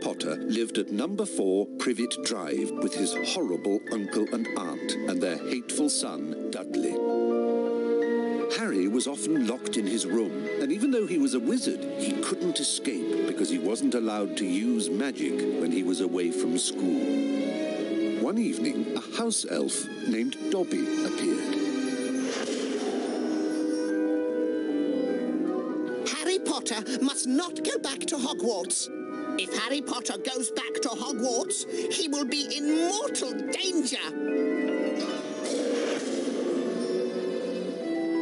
Potter lived at number 4 Privet Drive with his horrible uncle and aunt and their hateful son, Dudley. Harry was often locked in his room, and even though he was a wizard, he couldnescape because he wasn't allowed to use magic when he was away from school. One evening, a house elf named Dobby appeared. Harry Potter must not go back to Hogwarts. If Harry Potter goes back to Hogwarts, he will be in mortal danger.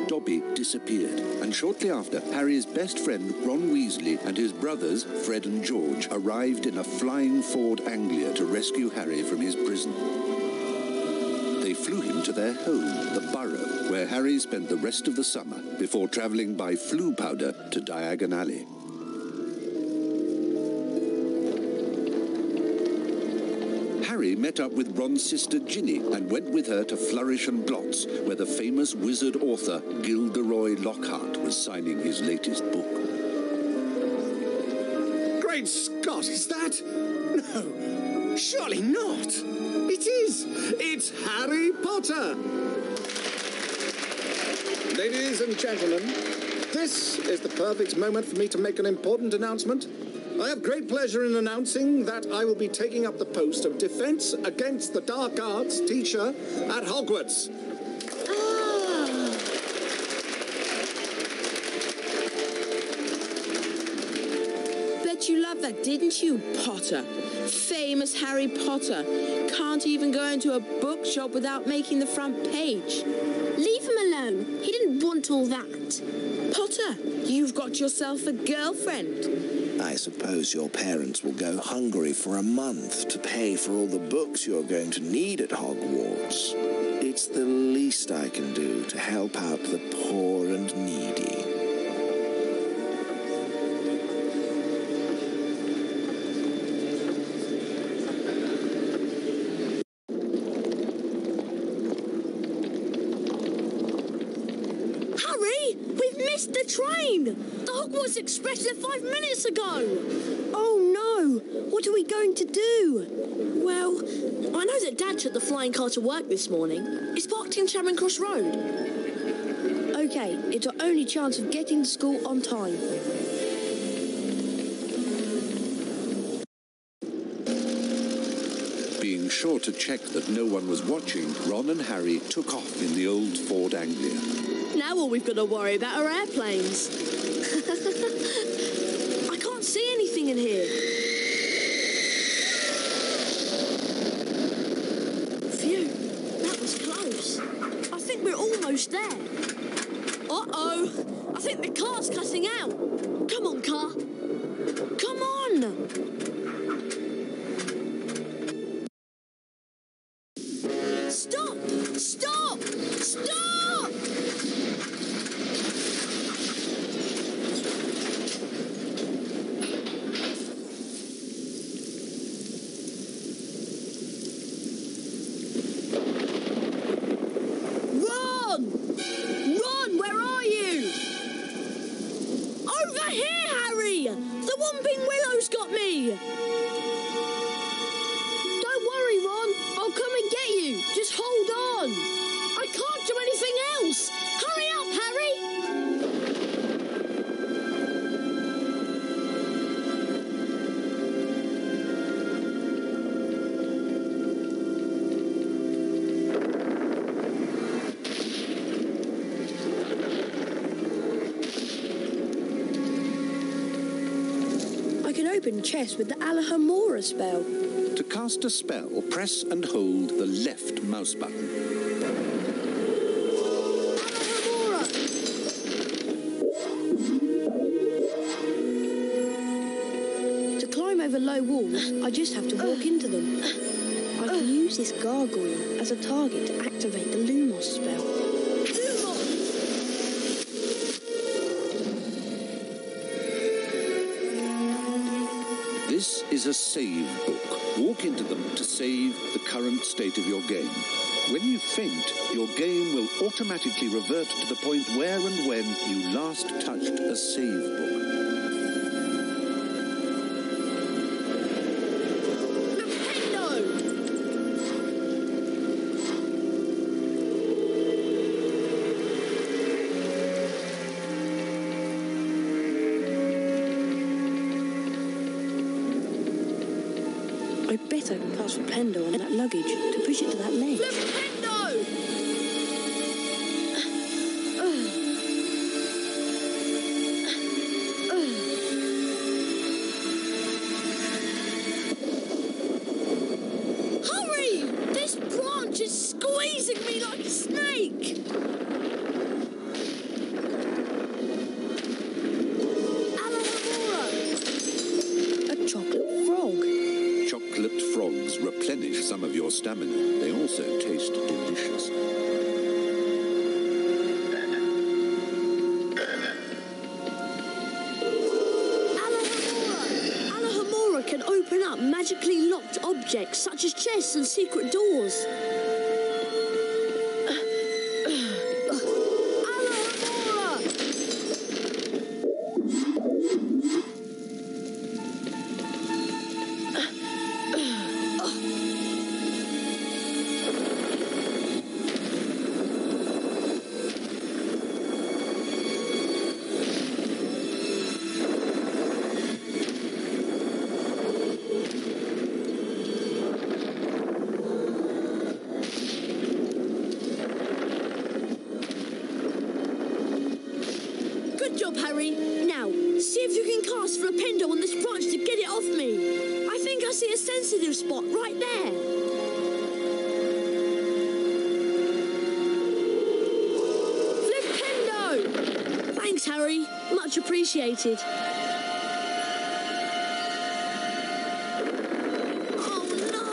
Dobby disappeared, and shortly after, Harry's best friend Ron Weasley and his brothers Fred and George arrived in a flying Ford Anglia to rescue Harry from his prison. They flew him to their home, the Burrow, where Harry spent the rest of the summer before travelling by Floo powder to Diagon Alley. Harry met up with Ron's sister Ginny and went with her to Flourish and Blots, where the famous wizard author Gilderoy Lockhart was signing his latest book. Great Scott, is that? No, surely not. It is. It's Harry Potter. Ladies and gentlemen, this is the perfect moment for me to make an important announcement. I have great pleasure in announcing that I will be taking up the post of Defense Against the Dark Arts teacher at Hogwarts. Bet you loved that, didn't you, Potter? Famous Harry Potter. Can't even go into a bookshop without making the front page. Leave him alone. He didn't want all that. Potter, you've got yourself a girlfriend. I suppose your parents will go hungry for a month to pay for all the books you're going to need at Hogwarts. It's the least I can do to help out the poor and needy. The train! The Hogwarts Express left 5 minutes ago! Oh no! What are we going to do? Well, I know that Dad took the flying car to work this morning. It's parked in Charing Cross Road. OK, it's our only chance of getting to school on time. Being sure to check that no one was watching, Ron and Harry took off in the old Ford Anglia. Now all we've got to worry about are airplanes. I can't see anything in here. Phew, that was close. I think we're almost there. Uh-oh, I think the car's cutting out. Come on, car. Come on. Stop! Stop! Stop! Ron! Ron, where are you? Over here, Harry! The Whomping Willow's got me! Don't worry, Ron. I'll come and get you. Just hold on. I can't do anything else. Hurry up, Harry! I can open chests with the Alohomora spell. To cast a spell, press and hold the left mouse button. Alohomora! To climb over low walls, I just have to walk into them. I can use this gargoyle as a target to activate the Lumos spell. This is a save book. Walk into them to save the current state of your game. When you faint, your game will automatically revert to the point where and when you last touched a save book. I better cast Flipendo on that luggage to push it to that ledge. Flipendo! Hurry! This branch is squeezing me like a snake! A chocolate frog. Chocolate frogs replenish some of your stamina. They also taste delicious. Alohomora can open up magically locked objects such as chests and secret doors. Good job, Harry. Now, see if you can cast Flipendo on this branch to get it off me. I think I see a sensitive spot right there. Flipendo! Thanks, Harry. Much appreciated. Oh, no!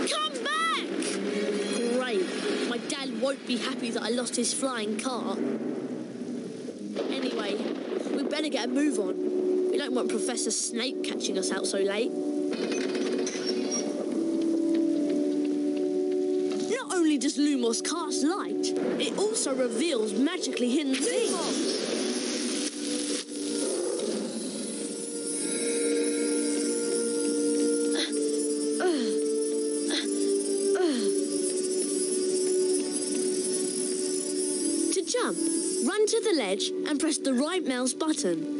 Come back! Great. My dad won't be happy that I lost his flying car. Anyway, we better get a move on. We don't want Professor Snape catching us out so late. Not only does Lumos cast light, it also reveals magically hidden things. To jump, run to the ledge and press the right mouse button.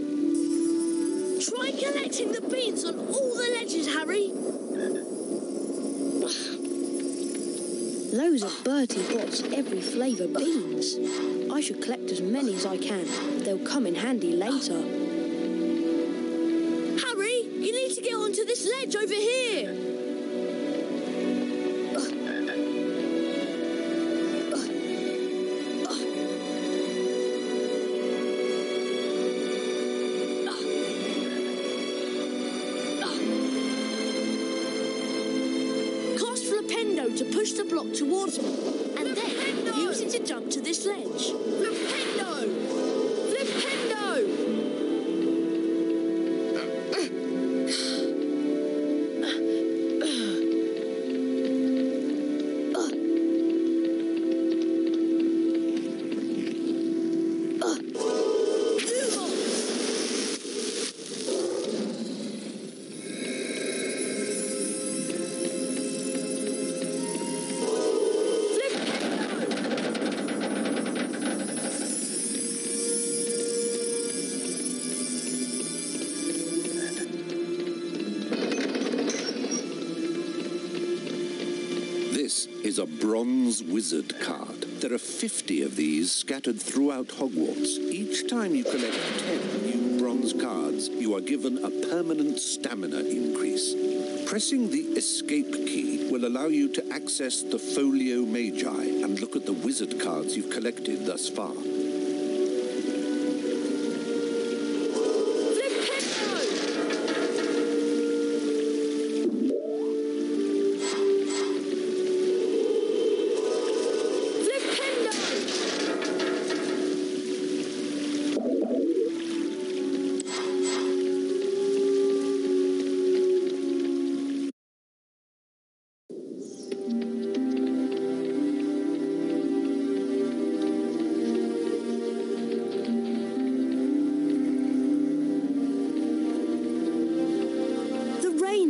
Try collecting the beans on all the ledges, Harry. Those are Bertie Bott's every flavour beans. I should collect as many as I can. They'll come in handy later. Harry, you need to get onto this ledge over here. Cast Flipendo to push the block towards me, and then use it to jump to this ledge. Flipendo! Flipendo! This is a bronze wizard card. There are 50 of these scattered throughout Hogwarts. Each time you collect 10 new bronze cards, you are given a permanent stamina increase. Pressing the escape key will allow you to access the Folio Magi and look at the wizard cards you've collected thus far.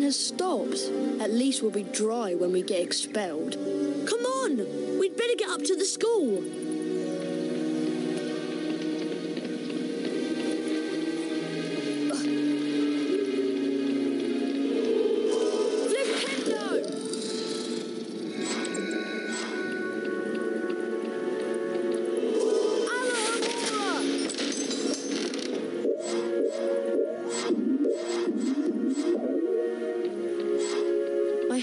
Has stopped. At least we'll be dry when we get expelled. Come on! We'd better get up to the school.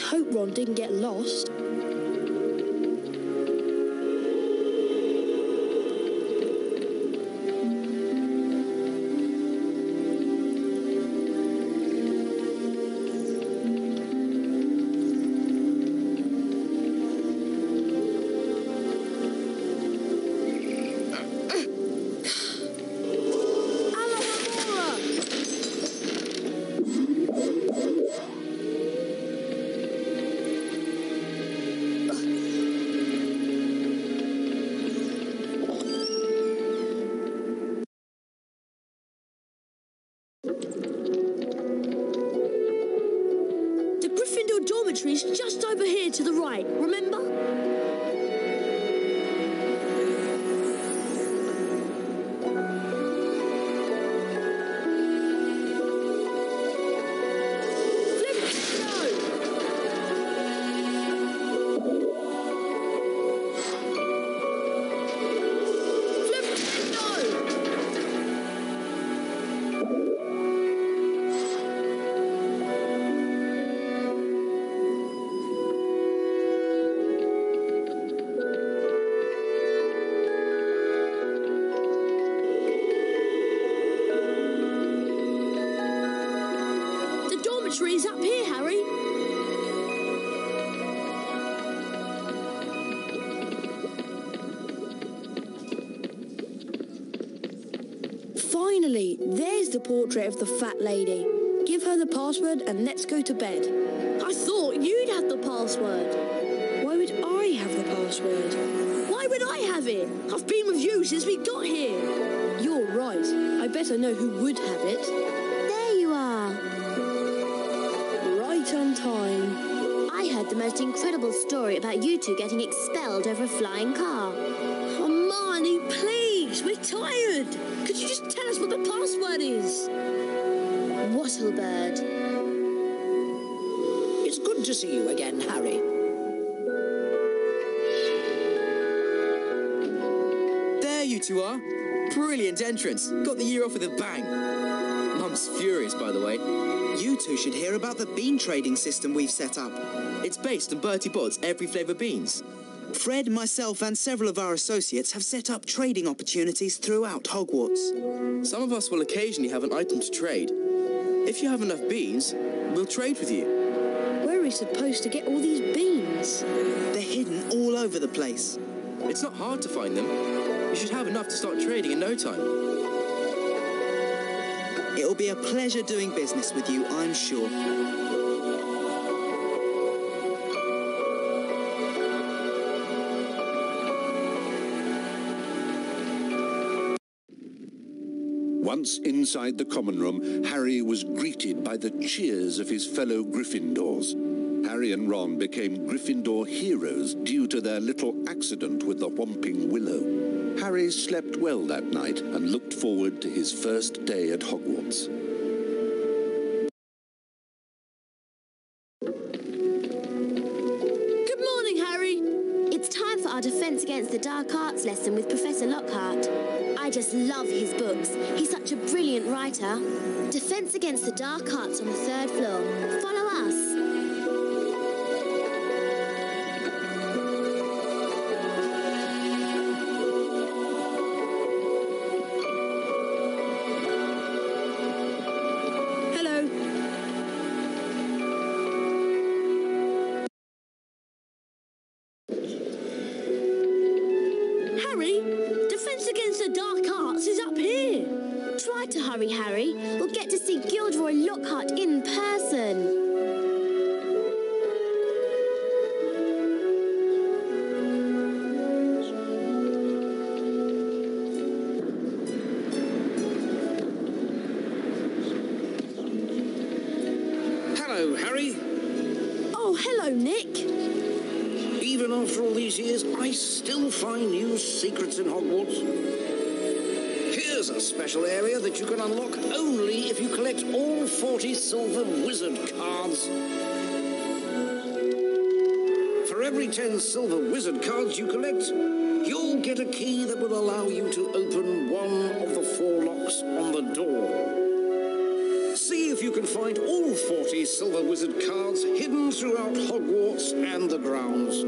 hope Ron didn't get lost. Is just over here to the right, remember? Is up here, Harry. Finally, there's the portrait of the fat lady. Give her the password and let's go to bed. I thought you'd have the password. Why would I have the password? Why would I have it? I've been with you since we got here. You're right. I better know who would have it. There you are. On time. I heard the most incredible story about you two getting expelled over a flying car. Hermione, please, we're tired. Could you just tell us what the password is? Wattlebird. It's good to see you again, Harry. There you two are. Brilliant entrance. Got the year off with a bang. Mum's furious, by the way. You two should hear about the bean trading system we've set up. It's based on Bertie Bott's every flavour beans. Fred, myself and several of our associates have set up trading opportunities throughout Hogwarts. Some of us will occasionally have an item to trade. If you have enough beans, we'll trade with you. Where are we supposed to get all these beans? They're hidden all over the place. It's not hard to find them. You should have enough to start trading in no time. It'll be a pleasure doing business with you, I'm sure. Once inside the common room, Harry was greeted by the cheers of his fellow Gryffindors. Harry and Ron became Gryffindor heroes due to their little accident with the Whomping Willow. Harry slept well that night and looked forward to his first day at Hogwarts. Good morning, Harry. It's time for our Defence Against the Dark Arts lesson with Professor Lockhart. I just love his books. He's such a brilliant writer. Defence Against the Dark Arts on the 3rd floor. Follow us. Defence Against the Dark Arts is up here. Try to hurry, Harry. We'll get to see Gilderoy Lockhart in person. Hello, Harry. Oh, hello, Nick. Even after all these years, I still find new secrets in Hogwarts. Here's a special area that you can unlock only if you collect all 40 silver wizard cards. For every 10 silver wizard cards you collect, you'll get a key that will allow you to open one of the 4 locks on the door. See if you can find all all 40 Silver Wizard cards hidden throughout Hogwarts and the grounds.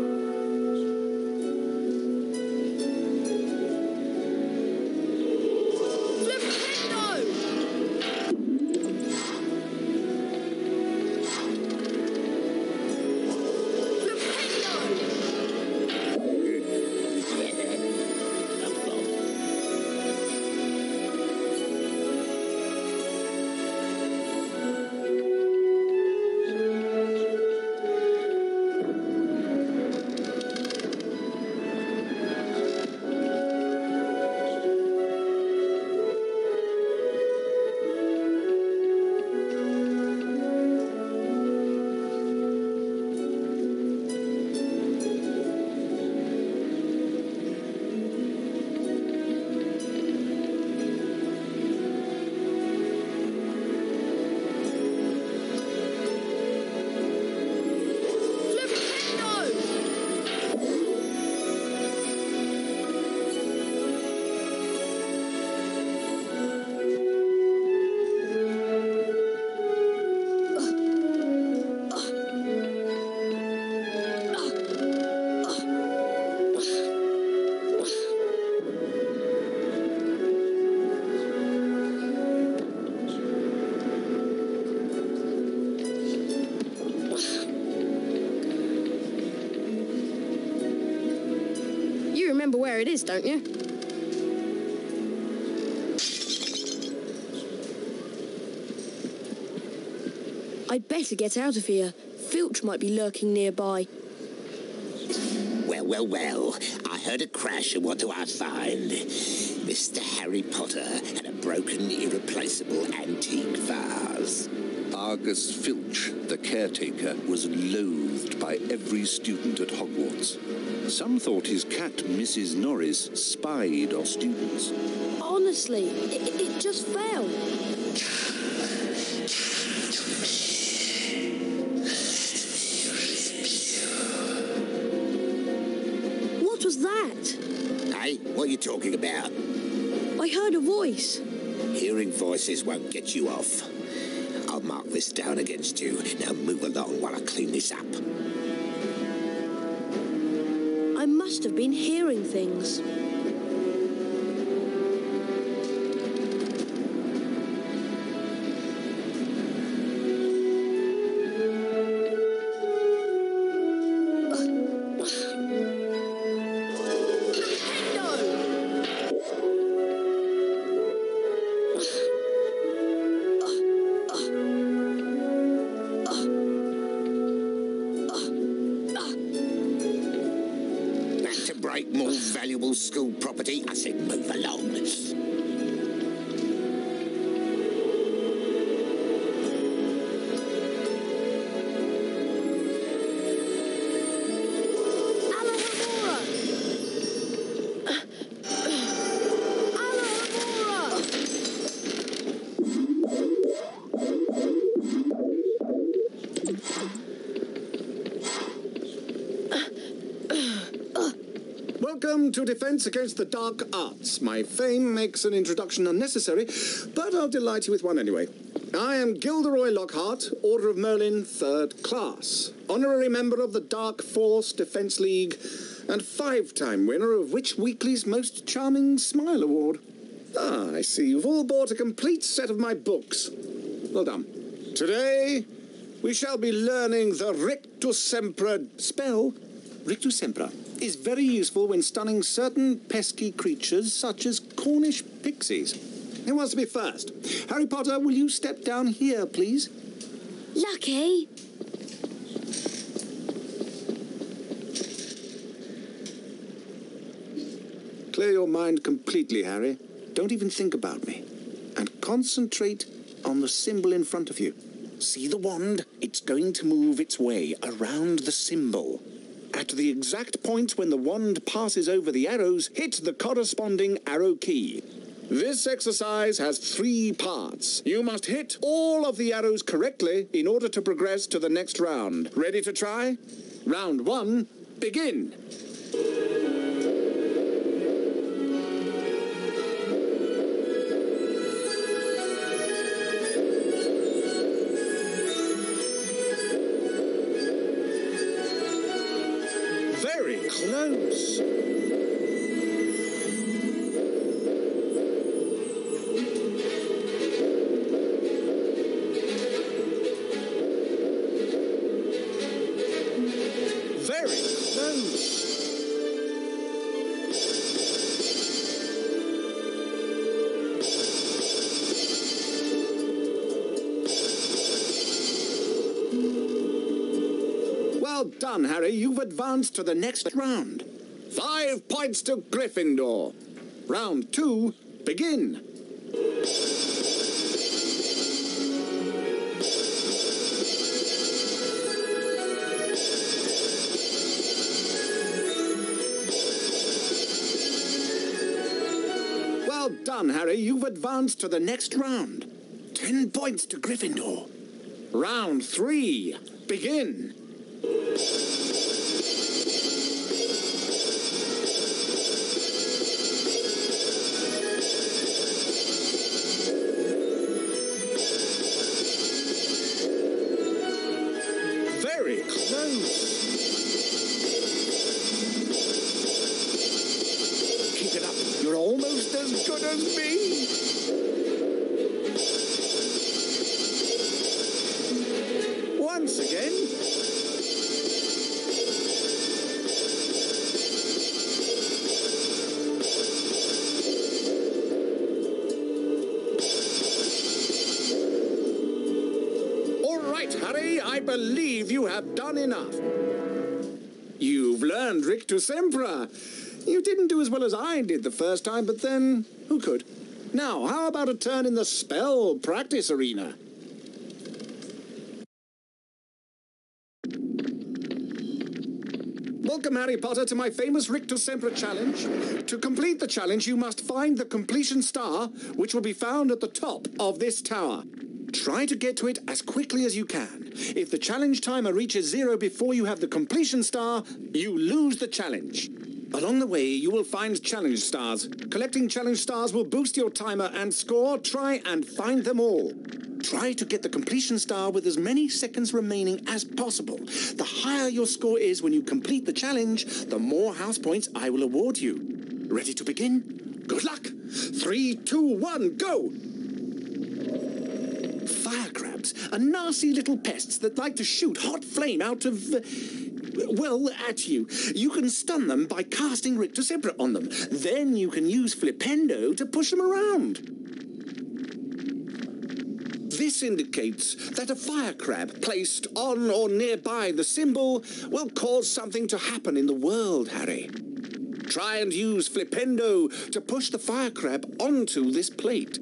Remember where it is, don't you? I'd better get out of here. Filch might be lurking nearby. Well, I heard a crash, and what do I find? Mr. Harry Potter and a broken, irreplaceable antique vase. Argus Filch, the caretaker, was loathed by every student at Hogwarts. Some thought his cat, Mrs. Norris, spied on students. Honestly, it just fell. What was that? Hey, what are you talking about? I heard a voice. Hearing voices won't get you off. I'll mark this down against you. Now move along while I clean this up. I must have been hearing things. More valuable school property. I said move along. Welcome to Defense Against the Dark Arts. My fame makes an introduction unnecessary, but I'll delight you with one anyway. I am Gilderoy Lockhart, Order of Merlin, 3rd Class, honorary member of the Dark Force Defense League, and 5-time winner of Witch Weekly's Most Charming Smile Award. Ah, I see you've all bought a complete set of my books. Well done. Today, we shall be learning the Rictus Sempra spell. Rictus Sempra is very useful when stunning certain pesky creatures such as Cornish pixies. Who wants to be first? Harry Potter, will you step down here, please? Lucky. Clear your mind completely, Harry. Don't even think about me. And concentrate on the symbol in front of you. See the wand? It's going to move its way around the symbol. At the exact point when the wand passes over the arrows, hit the corresponding arrow key. This exercise has 3 parts. You must hit all of the arrows correctly in order to progress to the next round. Ready to try? Round 1, begin. close. Very close. Well done, Harry. You've advanced to the next round. 5 points to Gryffindor. Round 2, begin. Well done, Harry. You've advanced to the next round. 10 points to Gryffindor. Round 3, begin. Very close. Keep it up. You're almost as good as me. Once again. All right, Harry, I believe you have done enough. You've learned Rictus Sempra. You didn't do as well as I did the first time, but then who could? Now, how about a turn in the spell practice arena? Welcome, Harry Potter, to my famous Rictus Sempra challenge. To complete the challenge, you must find the completion star, which will be found at the top of this tower. Try to get to it as quickly as you can. If the challenge timer reaches 0 before you have the completion star, you lose the challenge. Along the way, you will find challenge stars. Collecting challenge stars will boost your timer and score. Try and find them all. Try to get the completion star with as many seconds remaining as possible. The higher your score is when you complete the challenge, the more house points I will award you. Ready to begin? Good luck! 3, 2, 1, go! Fire crabs are nasty little pests that like to shoot hot flame out of... well, at you. You can stun them by casting Rictus Sempra on them. Then you can use Flipendo to push them around. This indicates that a fire crab placed on or nearby the symbol will cause something to happen in the world, Harry. Try and use Flipendo to push the fire crab onto this plate.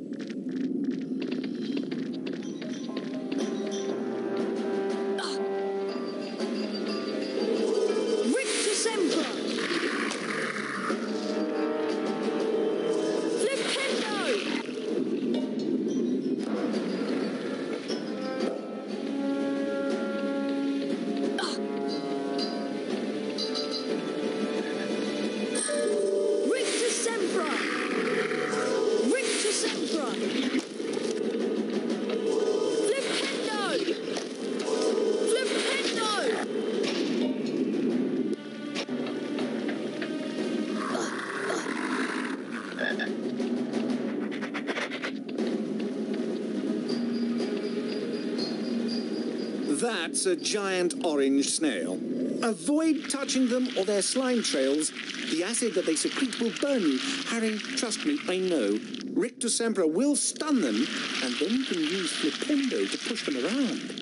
That's a giant orange snail. Avoid touching them or their slime trails. The acid that they secrete will burn you. Harry, trust me, I know. Rictus Sempra will stun them, and then you can use Flipendo to push them around.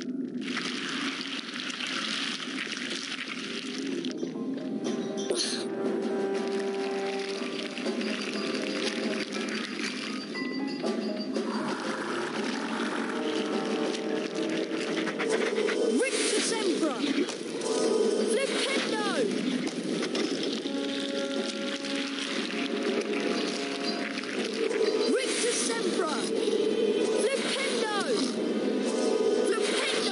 Flipendo!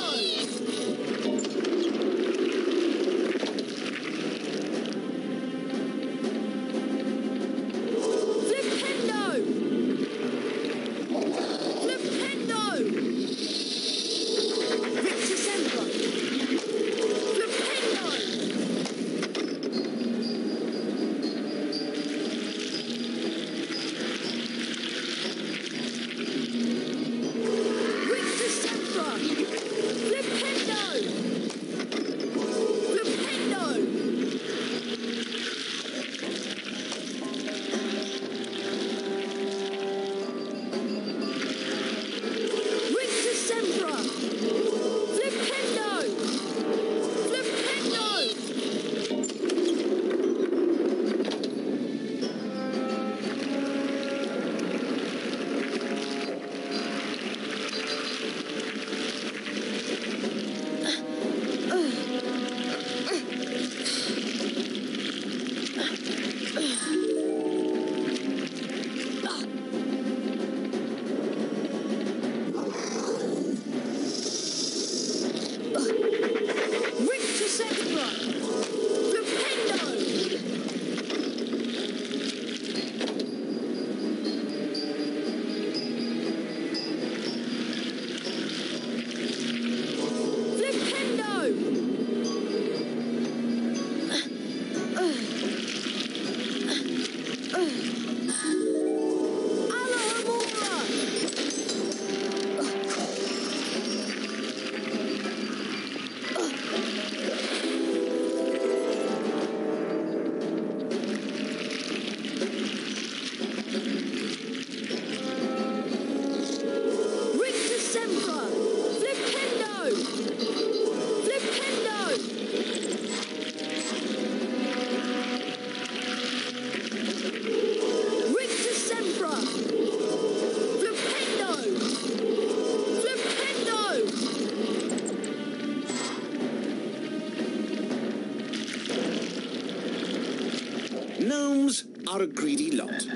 are a greedy lot.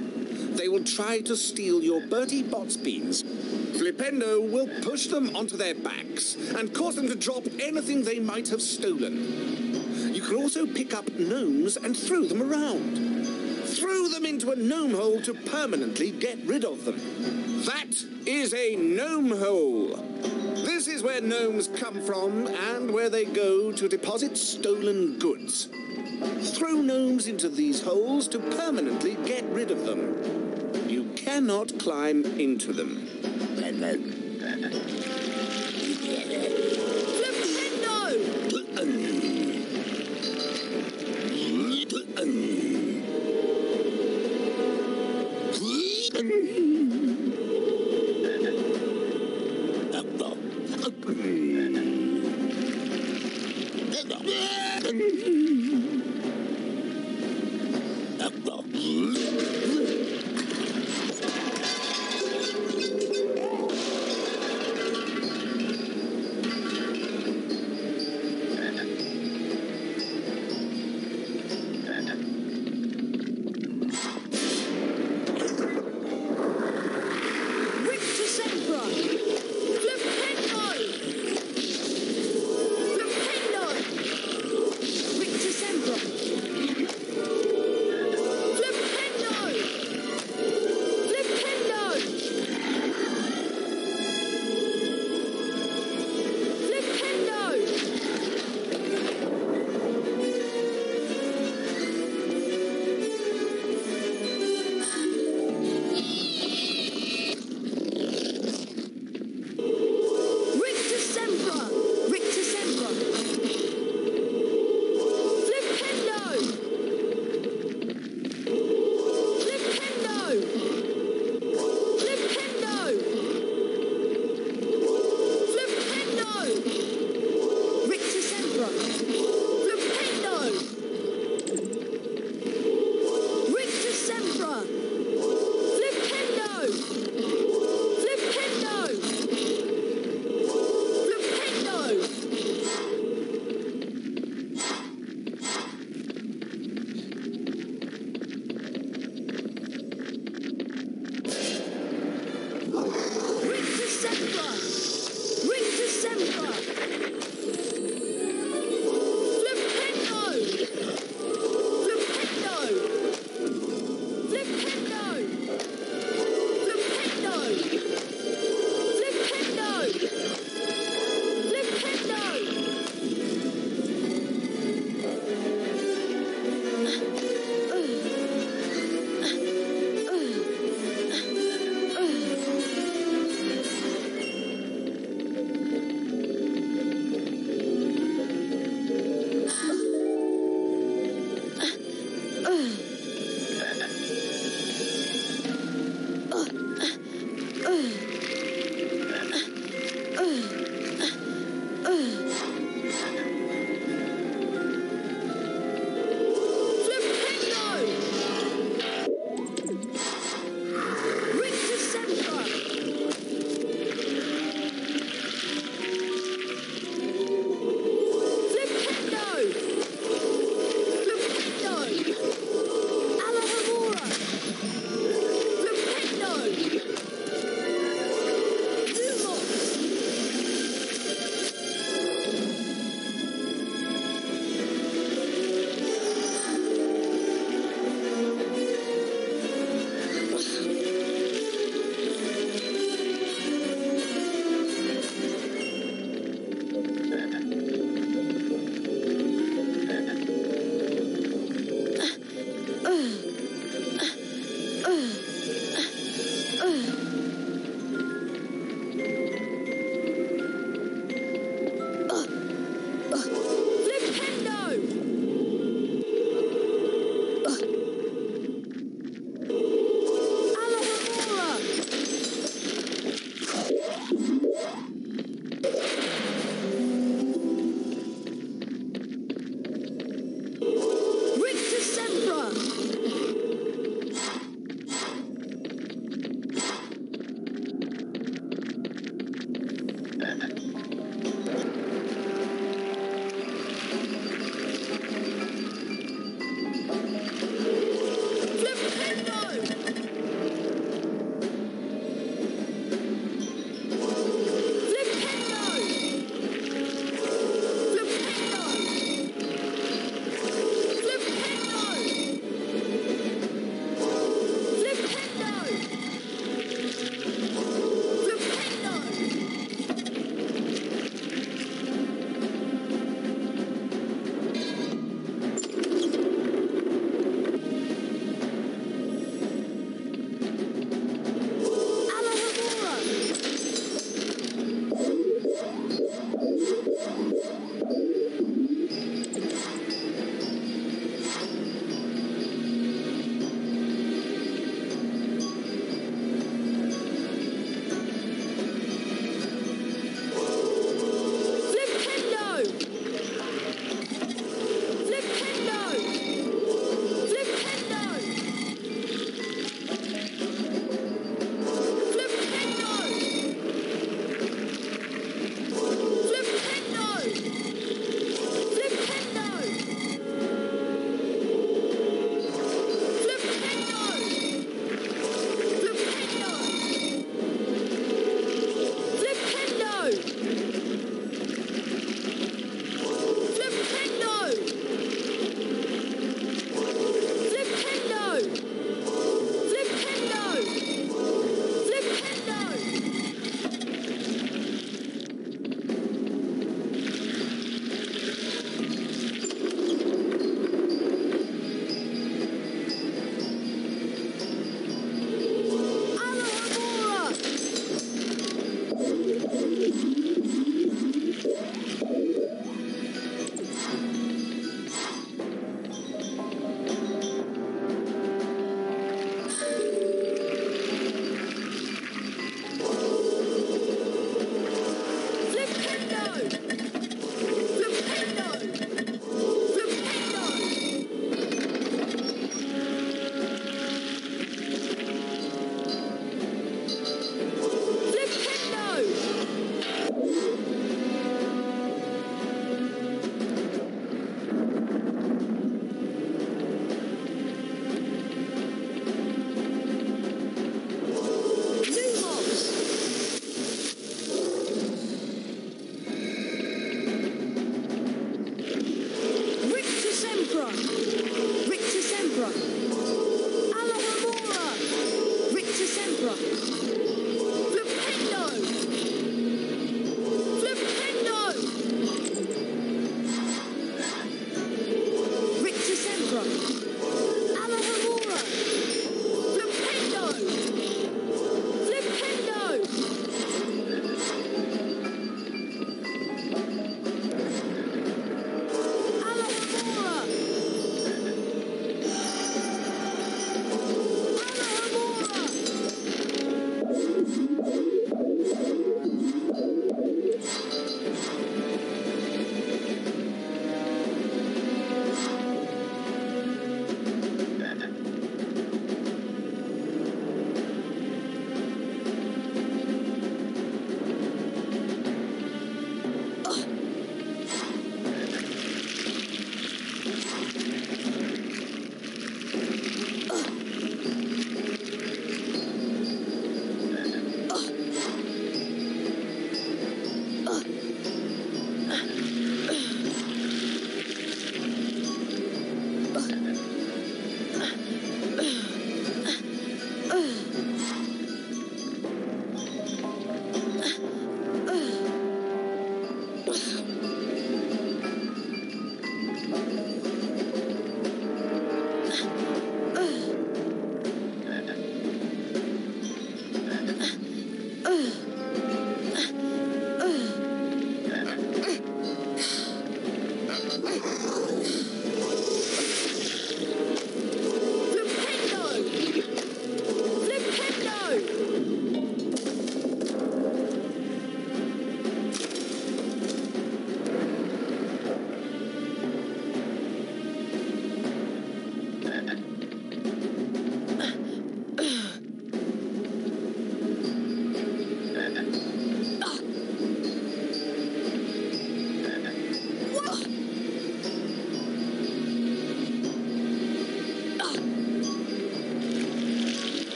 They will try to steal your Bertie Bott's beans. Flipendo will push them onto their backs and cause them to drop anything they might have stolen. You can also pick up gnomes and throw them around. Throw them into a gnome hole to permanently get rid of them. That is a gnome hole. This is where gnomes come from and where they go to deposit stolen goods. Throw gnomes into these holes to permanently get rid of them. You cannot climb into them.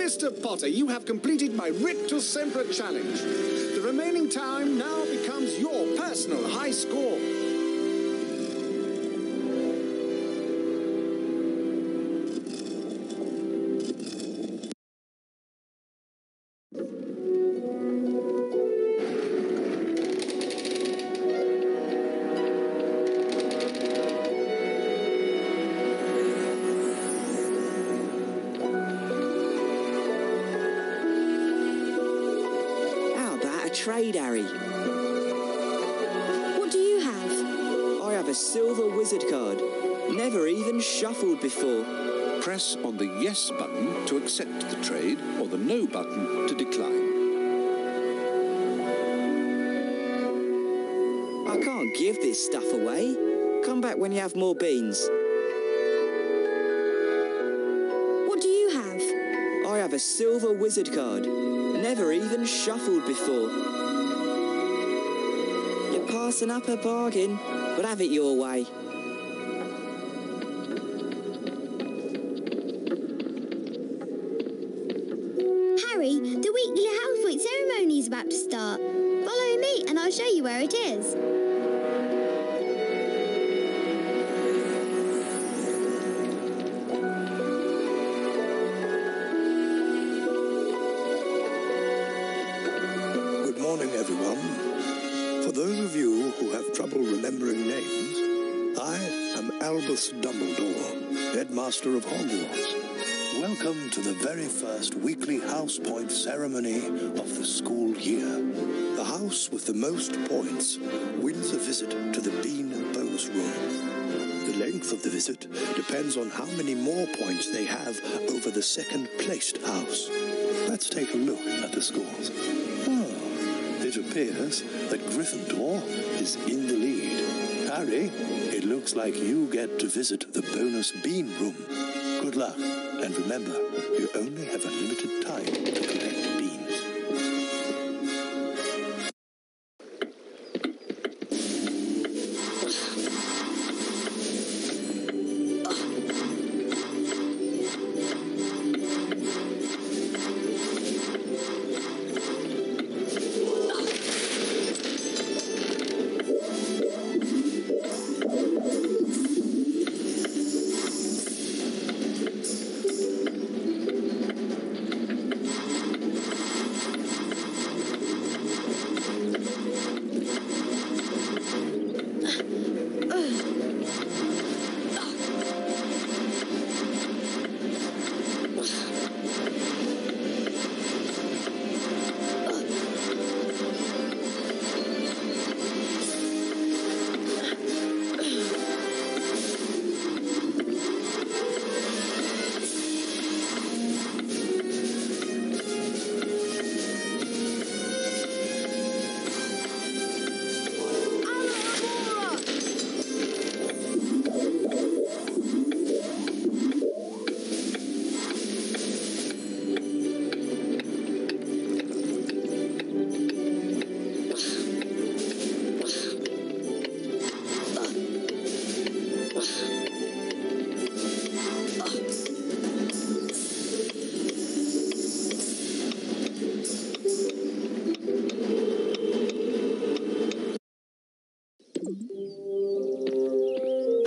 Mr. Potter, you have completed my Rictus Sempra challenge. The remaining time now becomes your personal high score. Trade, Harry. What do you have? I have a silver wizard card. Never even shuffled before. Press on the yes button to accept the trade or the no button to decline. I can't give this stuff away. Come back when you have more beans. What do you have? have a silver wizard card. Never even shuffled before. You're passing up a bargain, but have it your way. Harry, the weekly housework ceremony is about to start. Follow me and I'll show you where it is. Good morning, everyone. For those of you who have trouble remembering names, I am Albus Dumbledore, Headmaster of Hogwarts. Welcome to the very first weekly house point ceremony of the school year. The house with the most points wins a visit to the Bean Bowes room. The length of the visit depends on how many more points they have over the second-placed house. Let's take a look at the scores. It appears that Gryffindor is in the lead. Harry, it looks like you get to visit the bonus bean room. Good luck, and remember, you only have a limited time to collect beans.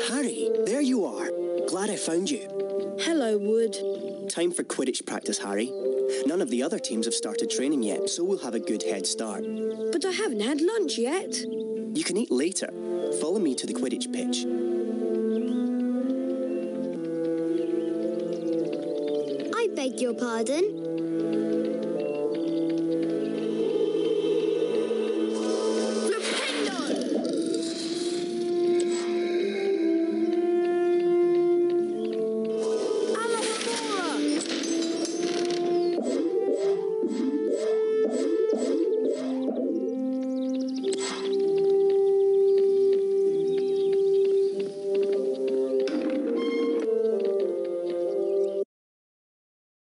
Harry, there you are. Glad I found you. Hello, Wood. Time for Quidditch practice, Harry. None of the other teams have started training yet, so we'll have a good head start. But I haven't had lunch yet. You can eat later. Follow me to the Quidditch pitch. I beg your pardon.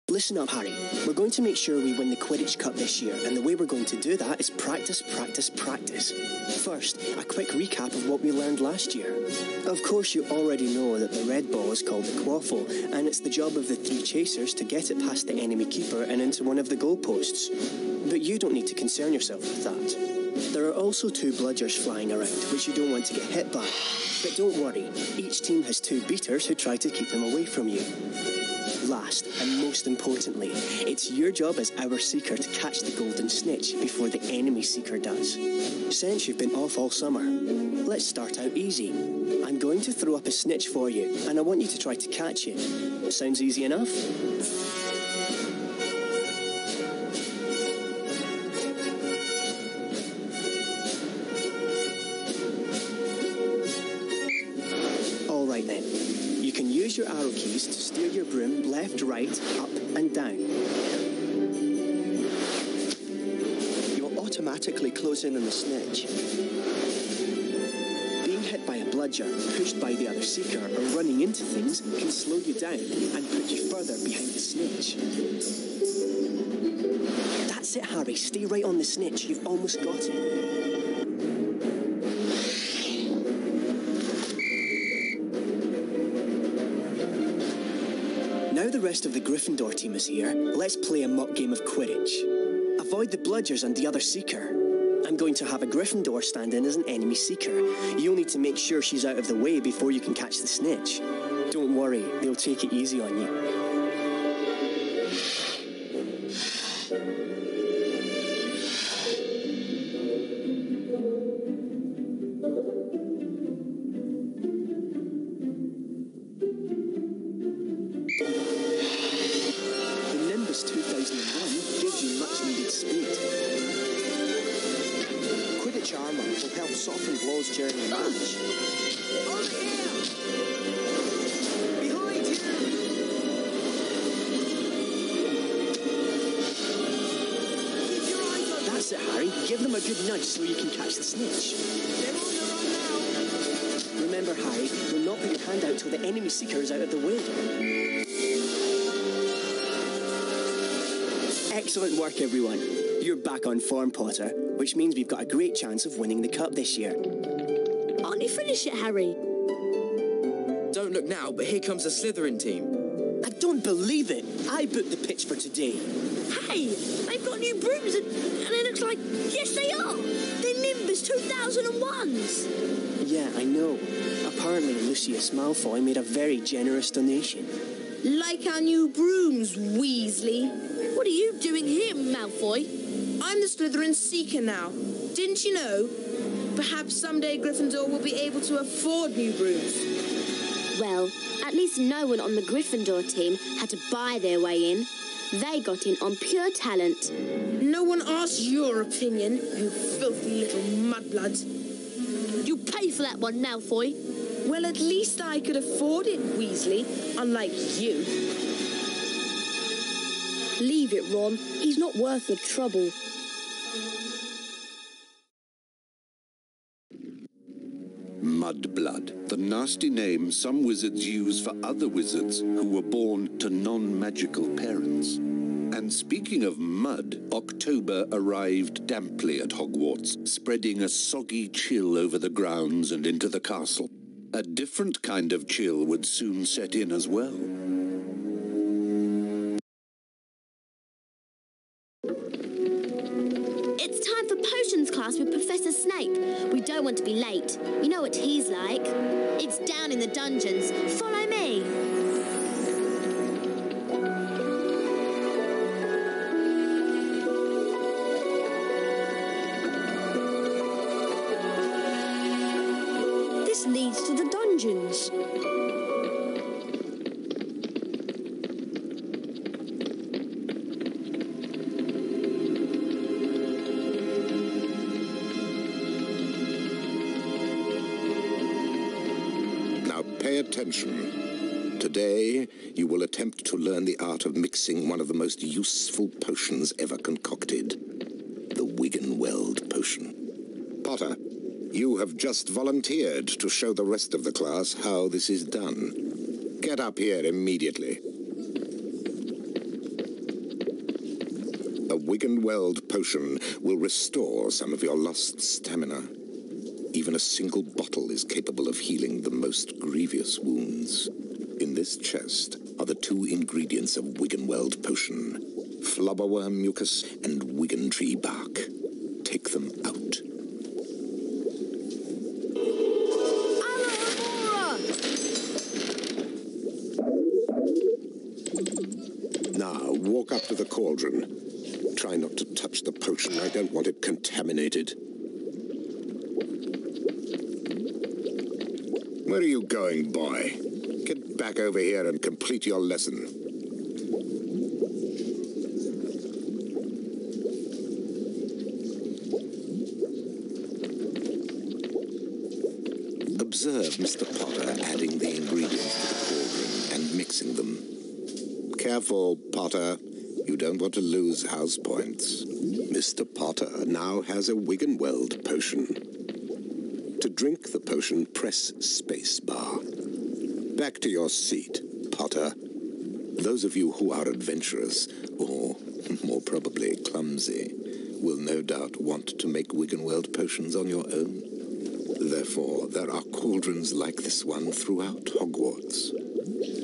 Listen up, Harry. We're going to make sure we win the Quidditch Cup this year, and the way we're going to do that is practice, practice, practice. First, a quick recap of what we learned last year. Of course, you already know that the red ball is called the quaffle, and it's the job of the three chasers to get it past the enemy keeper and into one of the goalposts. But you don't need to concern yourself with that. There are also two bludgers flying around, which you don't want to get hit by. But don't worry, each team has two beaters who try to keep them away from you. Last, and most importantly, it's your job as our seeker to catch the golden snitch before the enemy seeker does. Since you've been off all summer, let's start out easy. I'm going to throw up a snitch for you, and I want you to try to catch it. Sounds easy enough? All right then. You can use your arrow keys to steer your broom left, right, up and down. You'll automatically close in on the snitch. Being hit by a bludger, pushed by the other seeker, or running into things can slow you down and put you further behind the snitch. That's it, Harry. Stay right on the snitch. You've almost got it. Now the rest of the Gryffindor team is here, let's play a mock game of Quidditch. Avoid the bludgers and the other Seeker. I'm going to have a Gryffindor stand in as an enemy Seeker. You'll need to make sure she's out of the way before you can catch the snitch. Don't worry, they'll take it easy on you. The Nimbus 2001 gives you much needed speed. Quidditch armor will help soften blows during the match. Behind you! Keep your eyes on. That's it, Harry. Give them a good nudge so you can catch the snitch. They're on the run now. Remember, Harry, do not put your hand out till the enemy Seeker is out of the way. Excellent work, everyone. You're back on form, Potter, which means we've got a great chance of winning the cup this year. Aren't you finished yet, Harry? Don't look now, but here comes the Slytherin team. I don't believe it. I booked the pitch for today. Hey, they've got new brooms and it looks like, yes they are. They're Nimbus 2001s. Yeah, I know. Apparently Lucius Malfoy made a very generous donation. Like our new brooms, Weasley. What are you doing here, Malfoy? I'm the Slytherin Seeker now. Didn't you know? Perhaps someday Gryffindor will be able to afford new brooms. Well, at least no one on the Gryffindor team had to buy their way in. They got in on pure talent. No one asked your opinion, you filthy little mudbloods. You pay for that one, Malfoy. Well, at least I could afford it, Weasley, unlike you. Leave it, Ron. He's not worth the trouble. Mudblood, the nasty name some wizards use for other wizards who were born to non-magical parents. And speaking of mud, October arrived damply at Hogwarts, spreading a soggy chill over the grounds and into the castle. A different kind of chill would soon set in as well. It's time for potions class with Professor Snape. We don't want to be late. You know what he's like. It's down in the dungeons. Follow me. This leads to the dungeons. Pay attention. Today, you will attempt to learn the art of mixing one of the most useful potions ever concocted. The Wiggenweld potion. Potter, you have just volunteered to show the rest of the class how this is done. Get up here immediately. A Wiggenweld potion will restore some of your lost stamina. Even a single bottle is capable of healing the most grievous wounds. In this chest are the two ingredients of Wiggenweld potion: flobberworm mucus and Wiggentree bark. Take them out. Now, walk up to the cauldron. Try not to touch the potion. I don't want it contaminated. Where are you going, boy? Get back over here and complete your lesson. Observe Mr. Potter adding the ingredients to the cauldron and mixing them. Careful, Potter. You don't want to lose house points. Mr. Potter now has a Wiggenweld potion. To drink the potion, press spacebar. Back to your seat, Potter. Those of you who are adventurous, or more probably clumsy, will no doubt want to make Wiggenweld potions on your own. Therefore, there are cauldrons like this one throughout Hogwarts.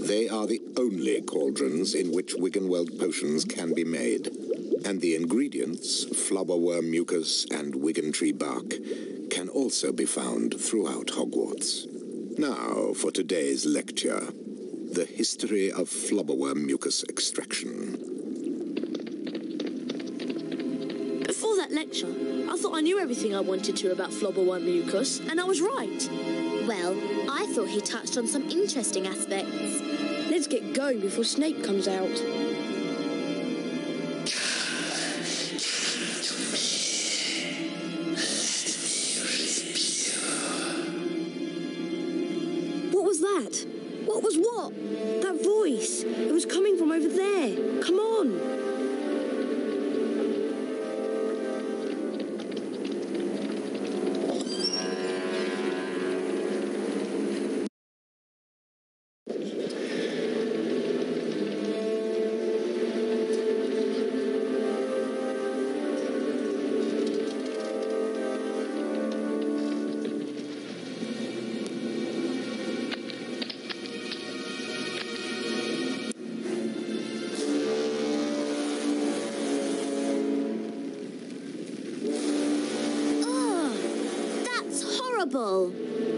They are the only cauldrons in which Wiggenweld potions can be made, and the ingredients, flobberworm mucus and Wiggentree bark, can also be found throughout Hogwarts. Now for today's lecture, the history of flobberworm mucus extraction. Before that lecture, I thought I knew everything I wanted to about flobberworm mucus, and I was right. Well, I thought he touched on some interesting aspects. Let's get going before Snape comes out. What was that? What was what? That voice. It was coming from over there. Come on.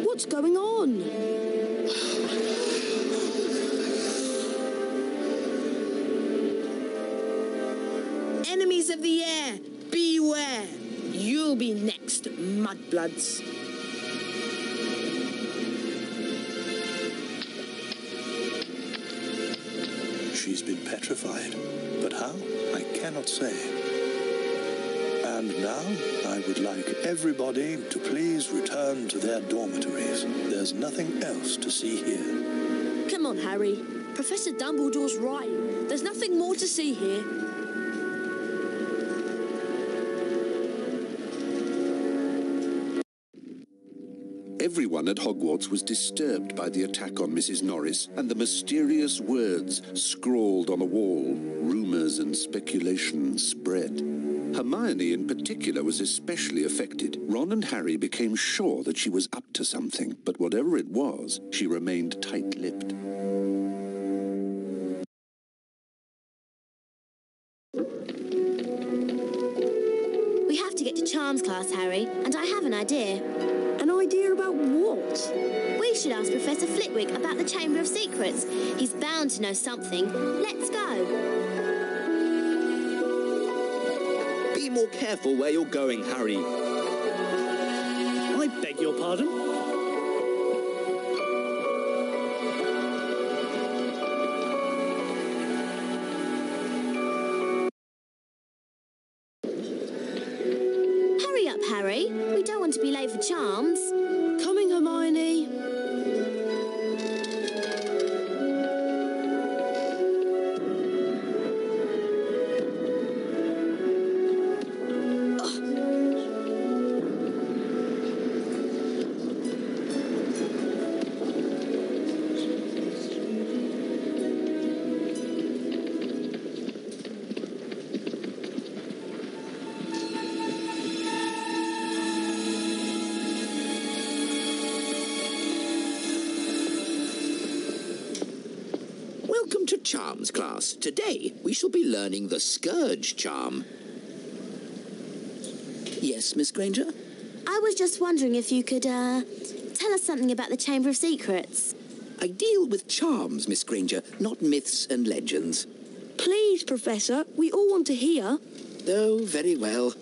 What's going on? Enemies of the air, beware! You'll be next, mudbloods. She's been petrified, but how? I cannot say. And now, I would like everybody to please return to their dormitories. There's nothing else to see here. Come on, Harry. Professor Dumbledore's right. There's nothing more to see here. Everyone at Hogwarts was disturbed by the attack on Mrs. Norris and the mysterious words scrawled on a wall. Rumours and speculation spread. Hermione in particular was especially affected. Ron and Harry became sure that she was up to something, but whatever it was, she remained tight-lipped. We have to get to Charms class, Harry, and I have an idea. An idea about what? We should ask Professor Flitwick about the Chamber of Secrets. He's bound to know something. Let's go. Be more careful where you're going, Harry. I beg your pardon? Hurry up, Harry. We don't want to be late for Charms. Coming, Hermione. Charms class. Today, we shall be learning the Scourge charm. Yes, Miss Granger? I was just wondering if you could, tell us something about the Chamber of Secrets. I deal with charms, Miss Granger, not myths and legends. Please, Professor, we all want to hear. Oh, very well.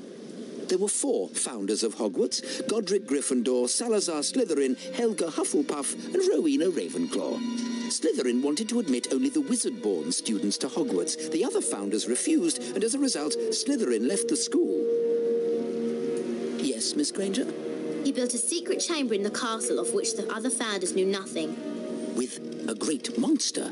There were 4 founders of Hogwarts: Godric Gryffindor, Salazar Slytherin, Helga Hufflepuff, and Rowena Ravenclaw. Slytherin wanted to admit only the wizard-born students to Hogwarts. The other founders refused, and as a result, Slytherin left the school. Yes, Miss Granger? He built a secret chamber in the castle of which the other founders knew nothing. With a great monster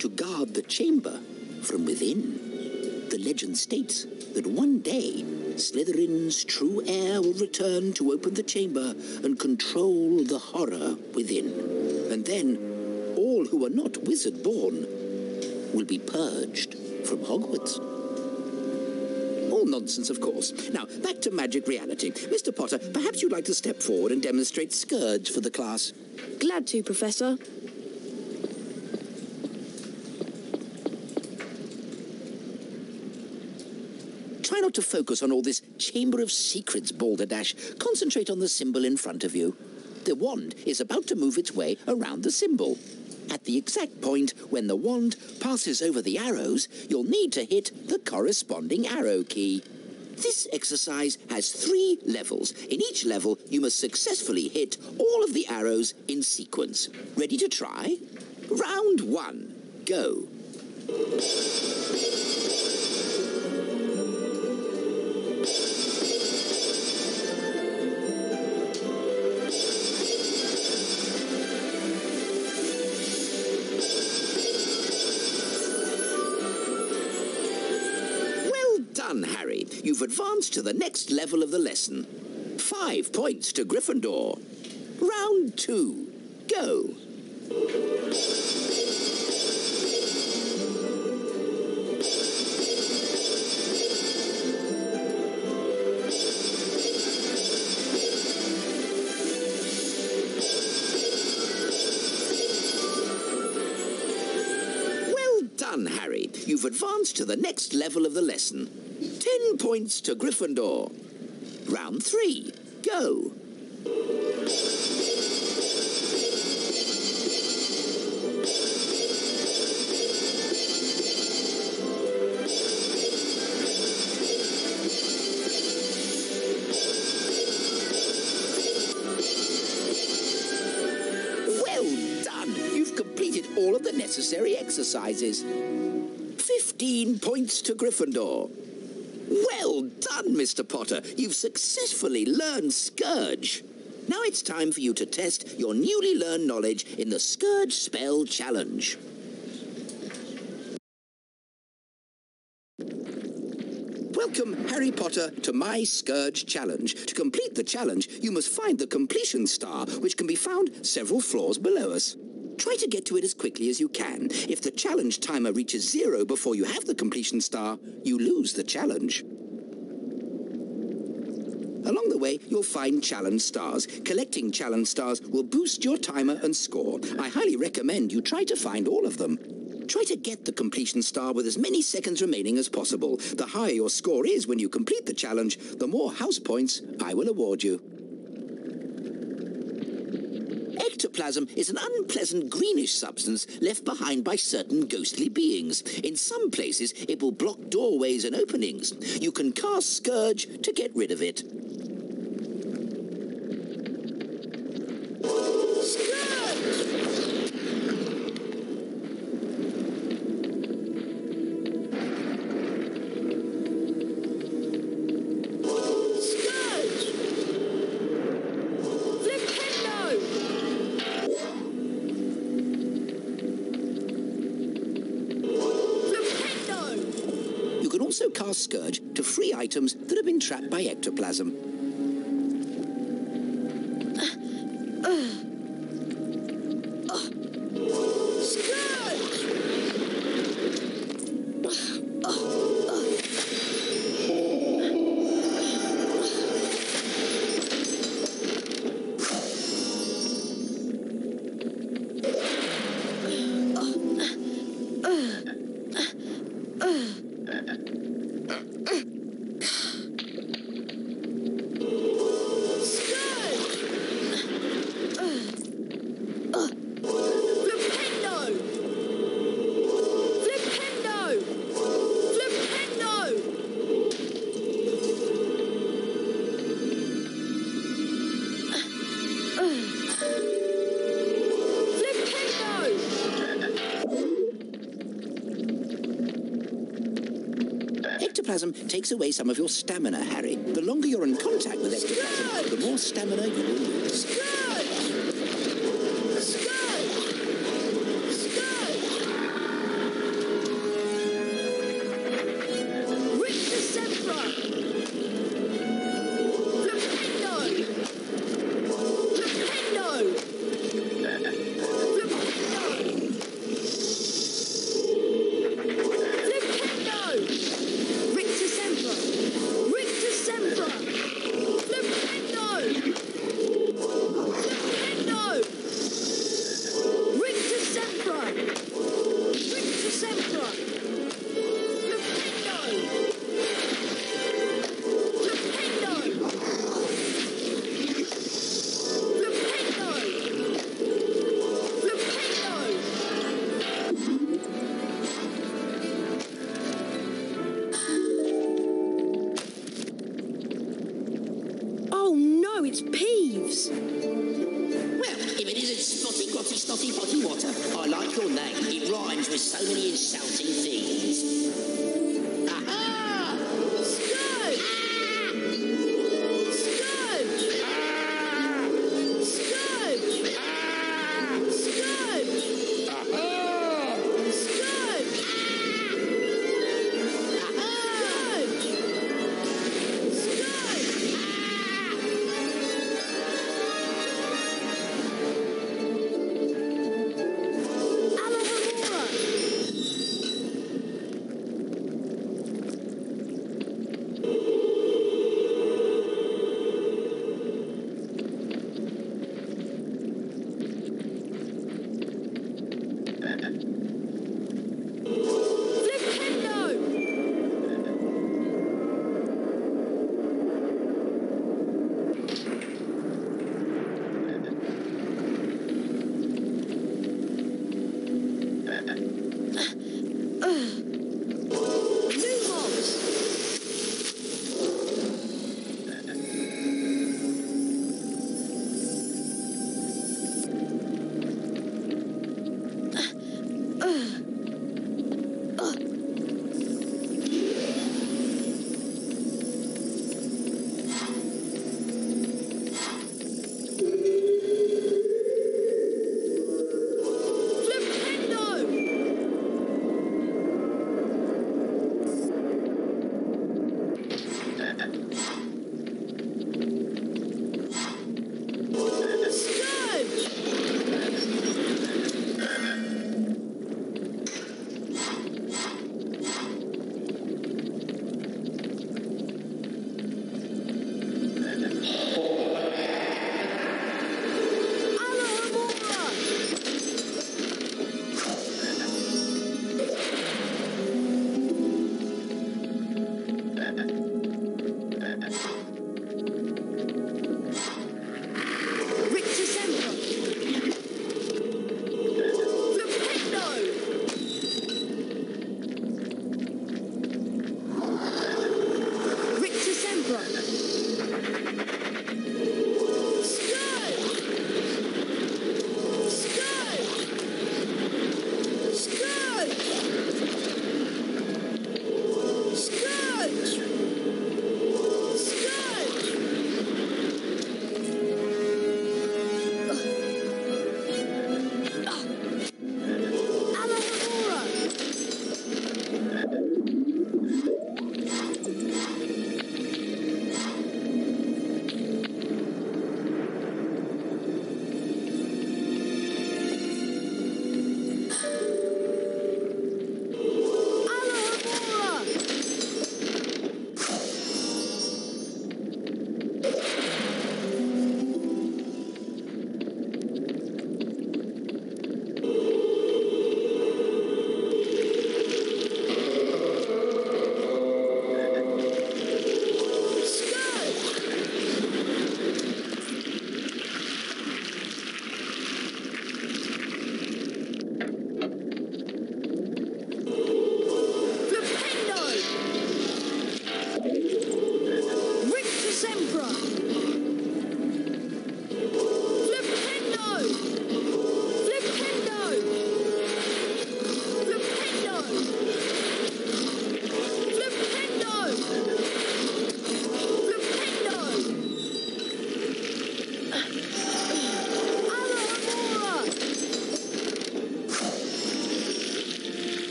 to guard the chamber from within. The legend states that one day, Slytherin's true heir will return to open the chamber and control the horror within. And then, all who are not wizard-born will be purged from Hogwarts. All nonsense, of course. Now, back to magic reality. Mr. Potter, perhaps you'd like to step forward and demonstrate Scourge for the class. Glad to, Professor. Try not to focus on all this Chamber of Secrets balderdash. Concentrate on the symbol in front of you. The wand is about to move its way around the symbol. At the exact point when the wand passes over the arrows, you'll need to hit the corresponding arrow key. This exercise has 3 levels. In each level, you must successfully hit all of the arrows in sequence. Ready to try? Round 1. Go. Harry, you've advanced to the next level of the lesson. 5 points to Gryffindor. Round 2. Go. Well done, Harry. You've advanced to the next level of the lesson. 10 points to Gryffindor. Round 3. Go. Well done. You've completed all of the necessary exercises. 15 points to Gryffindor. Well done, Mr. Potter. You've successfully learned Scourge. Now it's time for you to test your newly learned knowledge in the Scourge Spell Challenge. Welcome, Harry Potter, to my Scourge Challenge. To complete the challenge, you must find the completion star, which can be found several floors below us. Try to get to it as quickly as you can. If the challenge timer reaches 0 before you have the completion star, you lose the challenge. Along the way, you'll find challenge stars. Collecting challenge stars will boost your timer and score. I highly recommend you try to find all of them. Try to get the completion star with as many seconds remaining as possible. The higher your score is when you complete the challenge, the more house points I will award you. Ectoplasm is an unpleasant greenish substance left behind by certain ghostly beings. In some places, it will block doorways and openings. You can cast Scourge to get rid of it. Cast Scourge to free items that have been trapped by ectoplasm. Ectoplasm takes away some of your stamina, Harry. The longer you're in contact with ectoplasm, the more stamina you will lose. so many insulting things. Aha! Scud! Scud! Scud! Scud! Scud!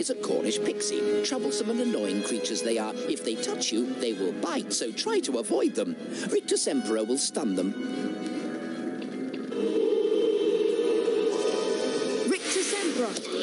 is a Cornish pixie. Troublesome and annoying creatures they are. If they touch you, they will bite, so try to avoid them. Rictus Emperor will stun them. Rictus Emperor!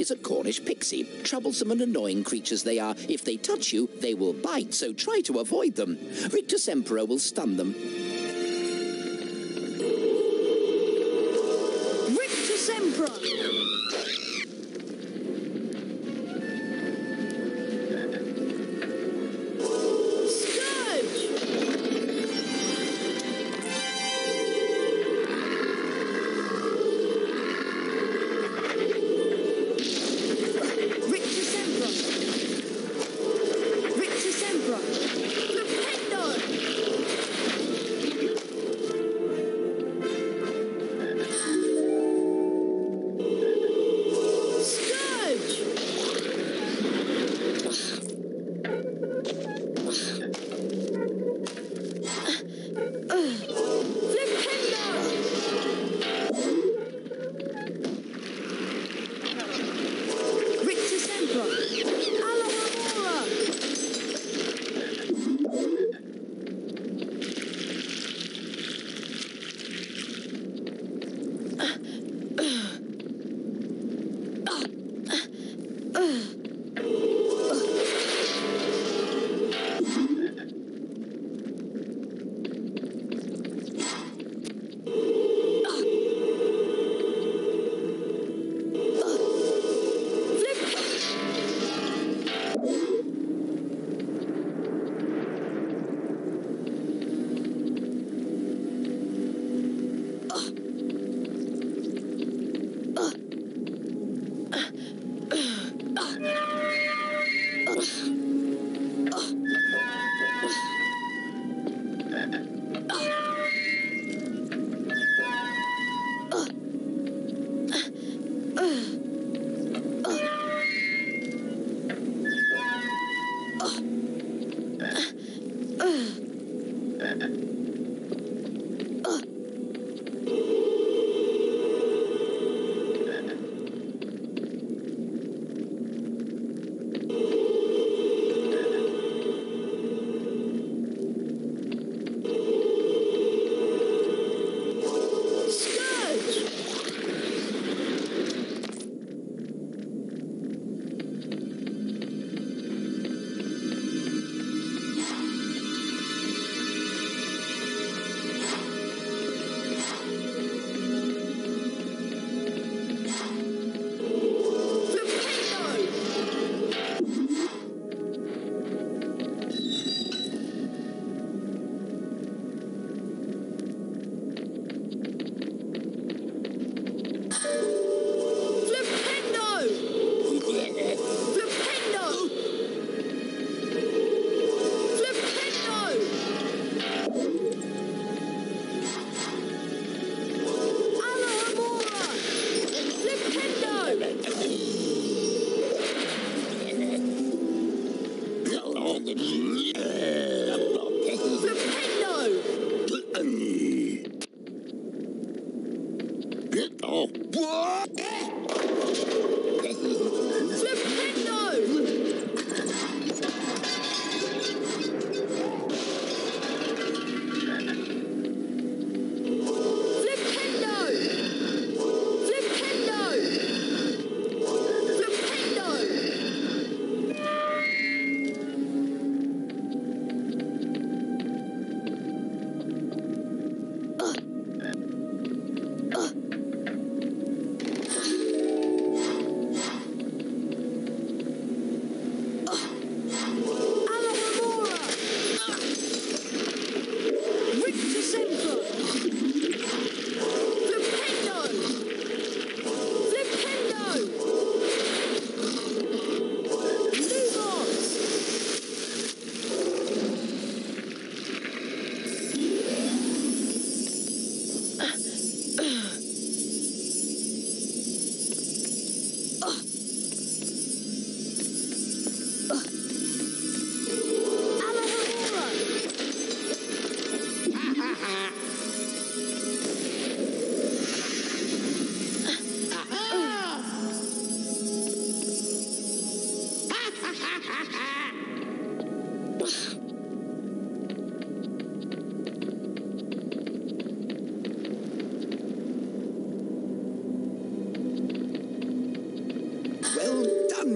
is a Cornish pixie. Troublesome and annoying creatures they are. If they touch you, they will bite, so try to avoid them. Rictus Emperor will stun them. Rictus Emperor!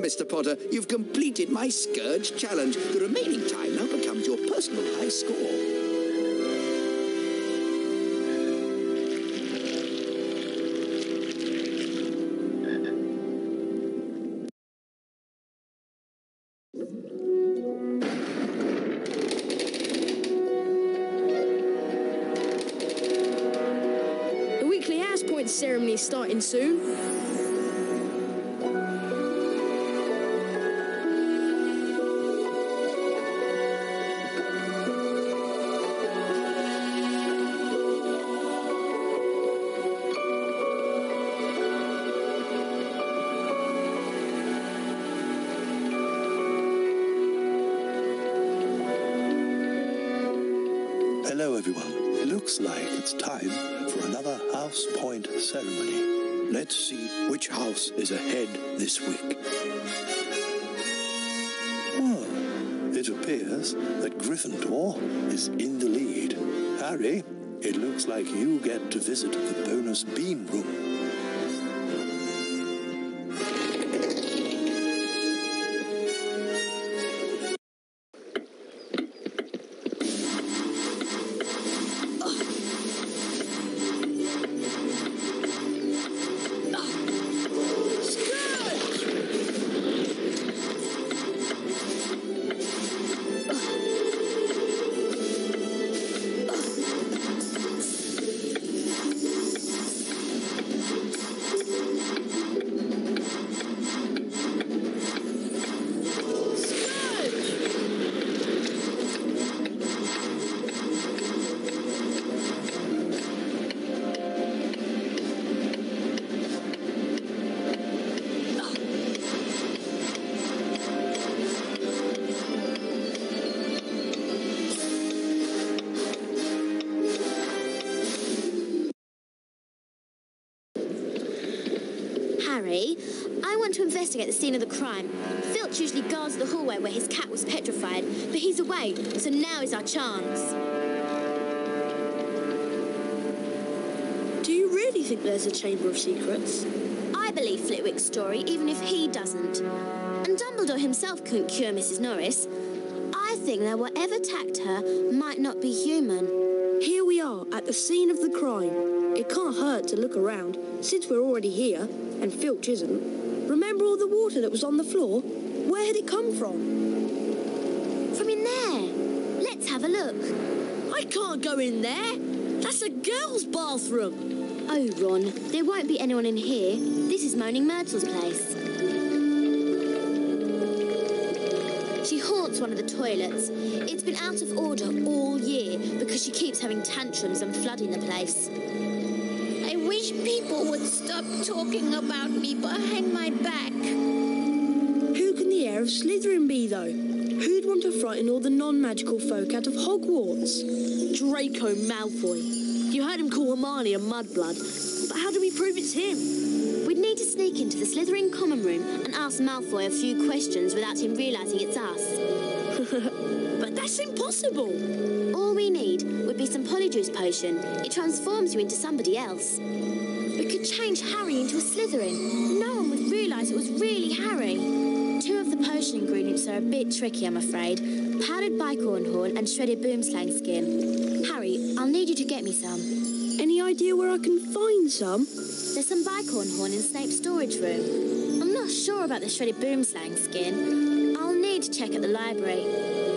Mr. Potter, you've completed my Scourge challenge. The remaining time now becomes your personal high score. The weekly house point ceremony is starting soon. Hello, everyone. It looks like it's time for another house point ceremony. Let's see which house is ahead this week. Oh, it appears that Gryffindor is in the lead. Harry, it looks like you get to visit the bonus beam room. Harry, I want to investigate the scene of the crime. Filch usually guards the hallway where his cat was petrified, but he's away, so now is our chance. Do you really think there's a Chamber of Secrets? I believe Flitwick's story, even if he doesn't. And Dumbledore himself couldn't cure Mrs. Norris. I think that whatever attacked her might not be human. Here we are, at the scene of the crime. It can't hurt to look around, since we're already here, and Filch isn't. Remember all the water that was on the floor? Where had it come from? From in there. Let's have a look. I can't go in there. That's a girl's bathroom. Oh, Ron, there won't be anyone in here. This is Moaning Myrtle's place. She haunts one of the toilets. It's been out of order all year because she keeps having tantrums and flooding the place. I wish people would stop talking about me behind my back. Who can the heir of Slytherin be, though? Who'd want to frighten all the non-magical folk out of Hogwarts? Draco Malfoy. You heard him call Hermione a mudblood, but how do we prove it's him? We'd need to sneak into the Slytherin common room and ask Malfoy a few questions without him realising it's us. But that's impossible. All we need would be some Polyjuice potion. It transforms you into somebody else. We could change Harry into a Slytherin. No one would realise it was really Harry. Two of the potion ingredients are a bit tricky, I'm afraid. Powdered bicorn horn and shredded boomslang skin. Harry, I'll need you to get me some. Any idea where I can find some? There's some bicorn horn in Snape's storage room. I'm not sure about the shredded boomslang skin. I'll need to check at the library.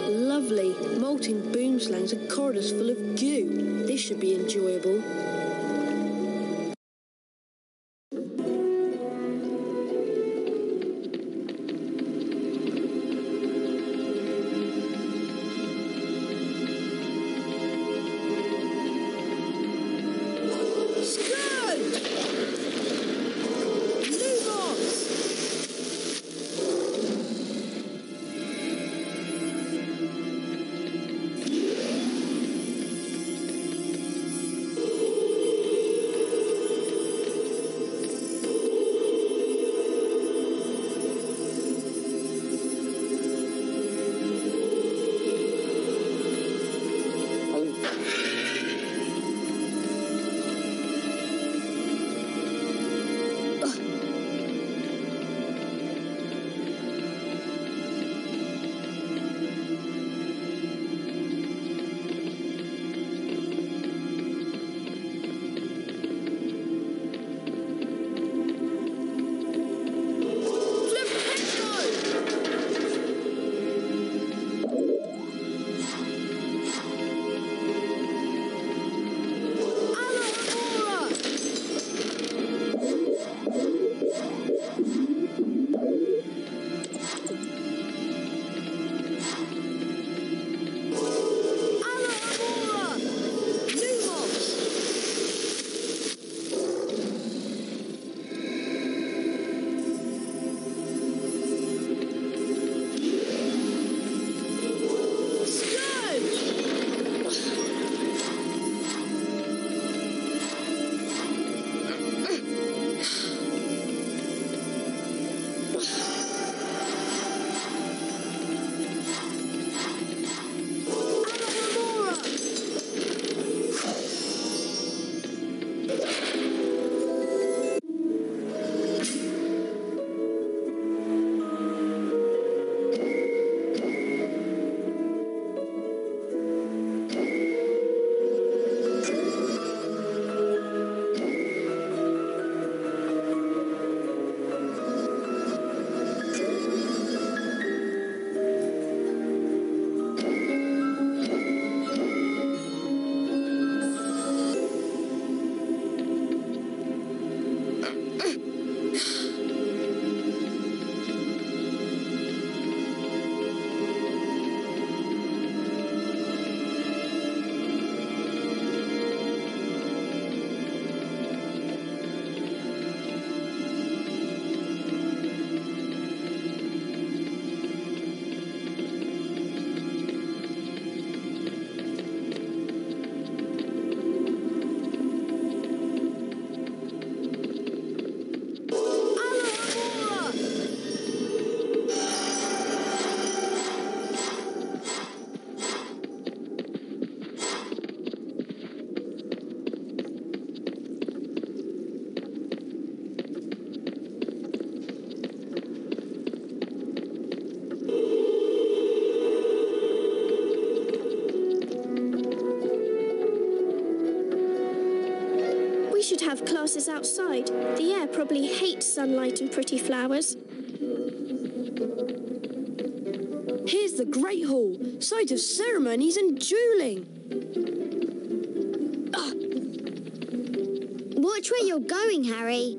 Lovely. Molting boomslangs and corridors full of goo. This should be enjoyable. have classes outside. The air probably hates sunlight and pretty flowers. Here's the Great Hall, site of ceremonies and dueling. Watch where you're going, Harry.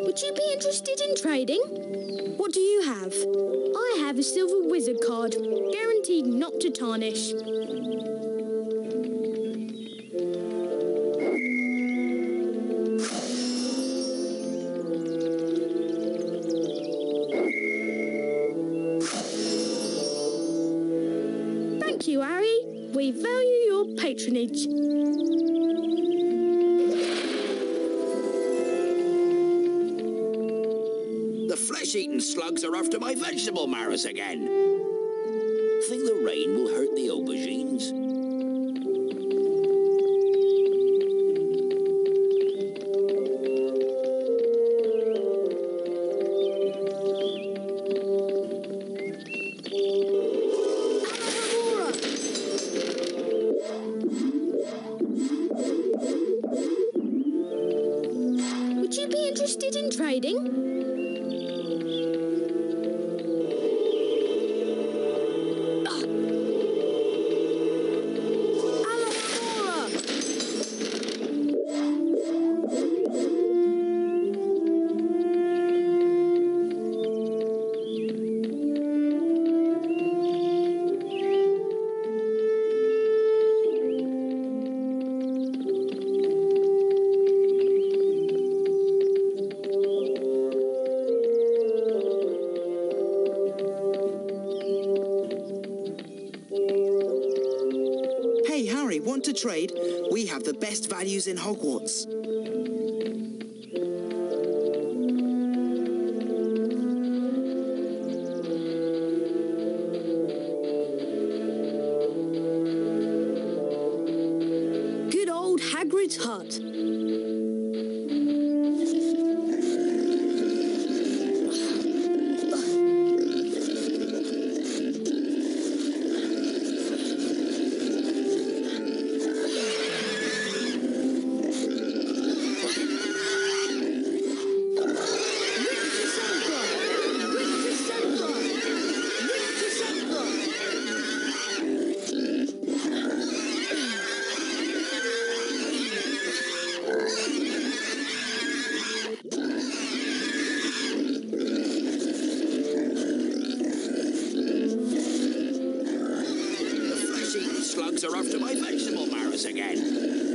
Would you be interested in trading? What do you have? I have a silver wizard card, guaranteed not to tarnish. Thank you, Harry. We value your patronage. The flesh-eating slugs are after my vegetable marrows again. Think the rain will hurt the aubergines? Would you be interested in trading? Hey, Harry, want to trade? We have the best values in Hogwarts. Good old Hagrid's hut. Slugs are after my vegetable marrows again.